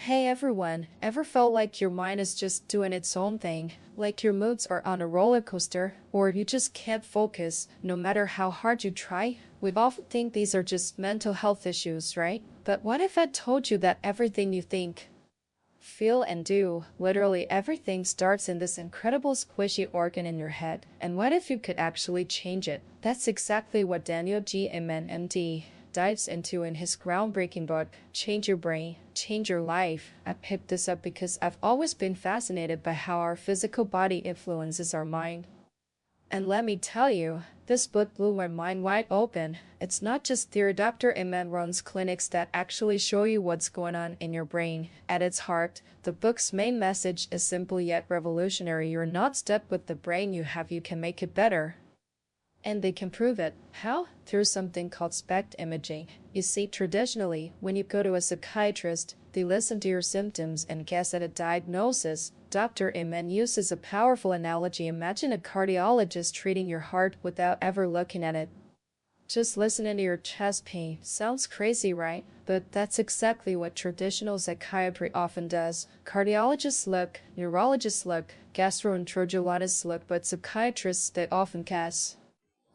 Hey everyone, ever felt like your mind is just doing its own thing? Like your moods are on a roller coaster, or you just can't focus, no matter how hard you try? We often think these are just mental health issues, right? But what if I told you that everything you think, feel, and do, literally everything starts in this incredible squishy organ in your head? And what if you could actually change it? That's exactly what Daniel Goleman, MD, dives into in his groundbreaking book, Change Your Brain, Change Your Life. I picked this up because I've always been fascinated by how our physical body influences our mind. And let me tell you, this book blew my mind wide open. It's not just theory. Dr. Iman runs clinics that actually show you what's going on in your brain. At its heart, the book's main message is simple yet revolutionary. You're not stuck with the brain you have, you can make it better. And they can prove it. How? Through something called SPECT imaging. You see, traditionally, when you go to a psychiatrist, they listen to your symptoms and guess at a diagnosis. Dr. Iman uses a powerful analogy. Imagine a cardiologist treating your heart without ever looking at it. Just listening to your chest pain. Sounds crazy, right? But that's exactly what traditional psychiatry often does. Cardiologists look, neurologists look, gastroenterologists look, but psychiatrists, they often guess.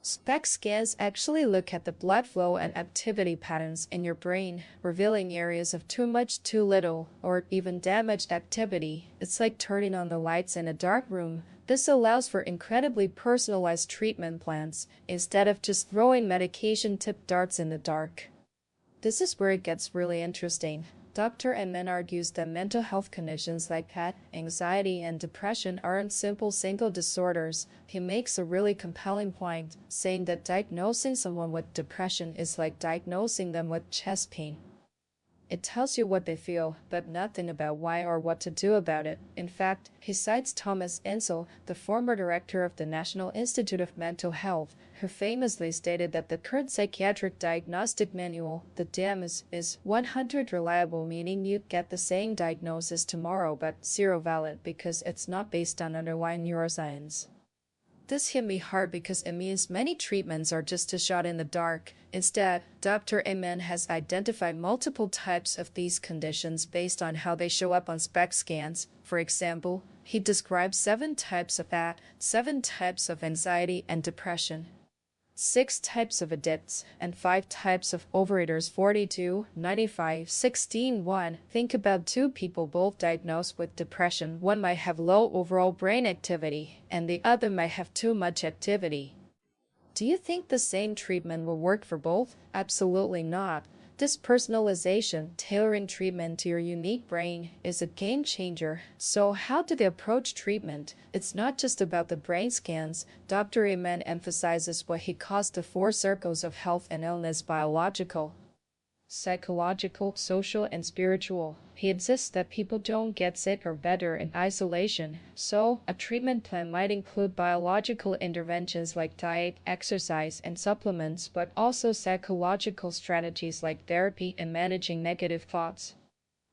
SPECT scans actually look at the blood flow and activity patterns in your brain, revealing areas of too much, too little, or even damaged activity. It's like turning on the lights in a dark room. This allows for incredibly personalized treatment plans, instead of just throwing medication tip darts in the dark. This is where it gets really interesting. Dr. Iman argues that mental health conditions like anxiety and depression aren't simple single disorders. He makes a really compelling point, saying that diagnosing someone with depression is like diagnosing them with chest pain. It tells you what they feel, but nothing about why or what to do about it. In fact, he cites Thomas Insel, the former director of the National Institute of Mental Health, who famously stated that the current psychiatric diagnostic manual, the DSM, is 100 reliable, meaning you'd get the same diagnosis tomorrow but zero valid because it's not based on underlying neuroscience. This hit me hard because it means many treatments are just a shot in the dark. Instead, Dr. Iman has identified multiple types of these conditions based on how they show up on SPECT scans. For example, he describes 7 types of 7 types of anxiety and depression, 6 types of addicts, and 5 types of overeaters. 42, 95, 16, 1. Think about 2 people both diagnosed with depression. One might have low overall brain activity, and the other might have too much activity. Do you think the same treatment will work for both? Absolutely not. This personalization, tailoring treatment to your unique brain, is a game changer. So how do they approach treatment? It's not just about the brain scans. Dr. Iman emphasizes what he calls the 4 circles of health and illness: biological, psychological, social, and spiritual. He insists that people don't get sick or better in isolation. So, a treatment plan might include biological interventions like diet, exercise, and supplements, but also psychological strategies like therapy and managing negative thoughts,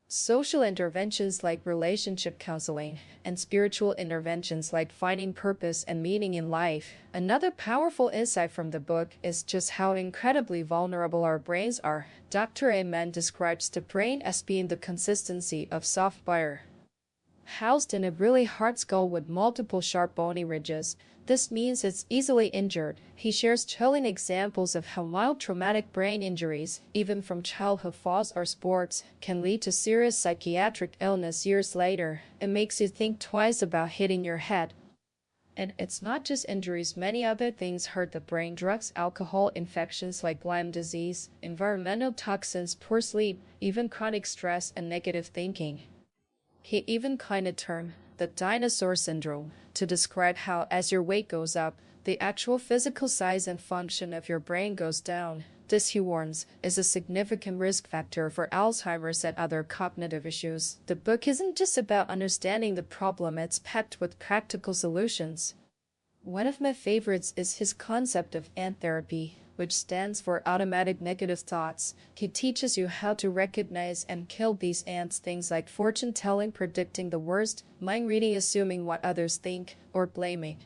social interventions like relationship counseling, and spiritual interventions like finding purpose and meaning in life. Another powerful insight from the book is just how incredibly vulnerable our brains are. Dr. Iman describes the brain as being the consistency of soft butter, housed in a really hard skull with multiple sharp bony ridges. This means it's easily injured. He shares chilling examples of how mild traumatic brain injuries, even from childhood falls or sports, can lead to serious psychiatric illness years later. It makes you think twice about hitting your head. And it's not just injuries, many other things hurt the brain: drugs, alcohol, infections like Lyme disease, environmental toxins, poor sleep, even chronic stress and negative thinking. He even coined a term, the dinosaur syndrome, to describe how, as your weight goes up, the actual physical size and function of your brain goes down. This, he warns, is a significant risk factor for Alzheimer's and other cognitive issues. The book isn't just about understanding the problem, it's packed with practical solutions. One of my favorites is his concept of ant therapy, which stands for automatic negative thoughts. He teaches you how to recognize and kill these ants, things like fortune telling, predicting the worst, mind reading, assuming what others think, or blaming.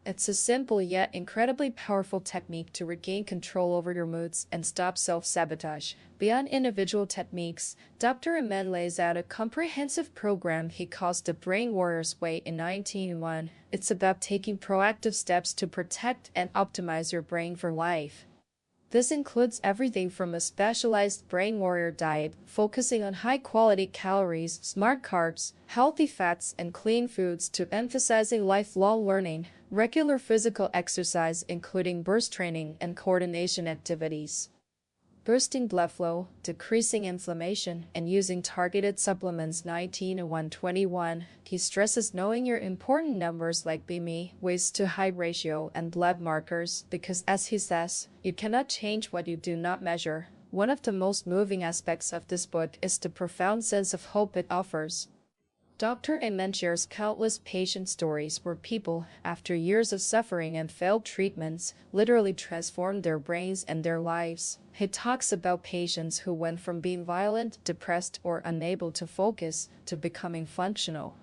It's a simple yet incredibly powerful technique to regain control over your moods and stop self-sabotage. Beyond individual techniques, Dr. Amen lays out a comprehensive program he calls the Brain Warriors Way in 1901. It's about taking proactive steps to protect and optimize your brain for life. This includes everything from a specialized brain warrior diet, focusing on high-quality calories, smart carbs, healthy fats, and clean foods, to emphasizing lifelong learning, regular physical exercise including burst training and coordination activities, boosting blood flow, decreasing inflammation, and using targeted supplements. 1901-21. He stresses knowing your important numbers like BMI, waist to height ratio, and blood markers, because as he says, you cannot change what you do not measure. One of the most moving aspects of this book is the profound sense of hope it offers. Dr. Amen shares countless patient stories where people, after years of suffering and failed treatments, literally transformed their brains and their lives. He talks about patients who went from being violent, depressed, or unable to focus to becoming functional,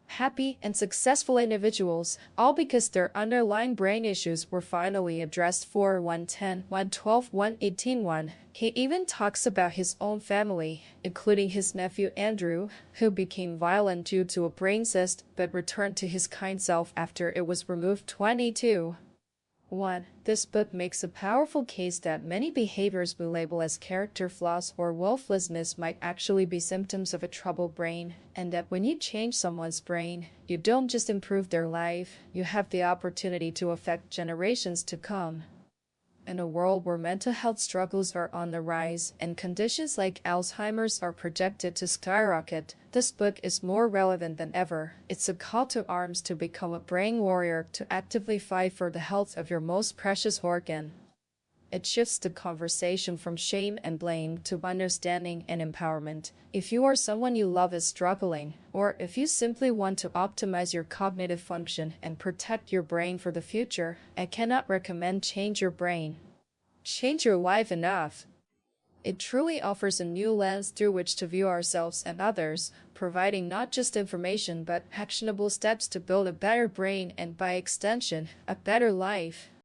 happy, and successful individuals, all because their underlying brain issues were finally addressed. 110, 112, 118. He even talks about his own family, including his nephew Andrew, who became violent due to a brain cyst but returned to his kind self after it was removed. 22. 1. This book makes a powerful case that many behaviors we label as character flaws or willfulness might actually be symptoms of a troubled brain, and that when you change someone's brain, you don't just improve their life, you have the opportunity to affect generations to come. In a world where mental health struggles are on the rise and conditions like Alzheimer's are projected to skyrocket, this book is more relevant than ever. It's a call to arms to become a brain warrior, to actively fight for the health of your most precious organ. It shifts the conversation from shame and blame to understanding and empowerment. If you or someone you love is struggling, or if you simply want to optimize your cognitive function and protect your brain for the future, I cannot recommend Change Your Brain. Change Your Life enough. It truly offers a new lens through which to view ourselves and others, providing not just information but actionable steps to build a better brain and, by extension, a better life.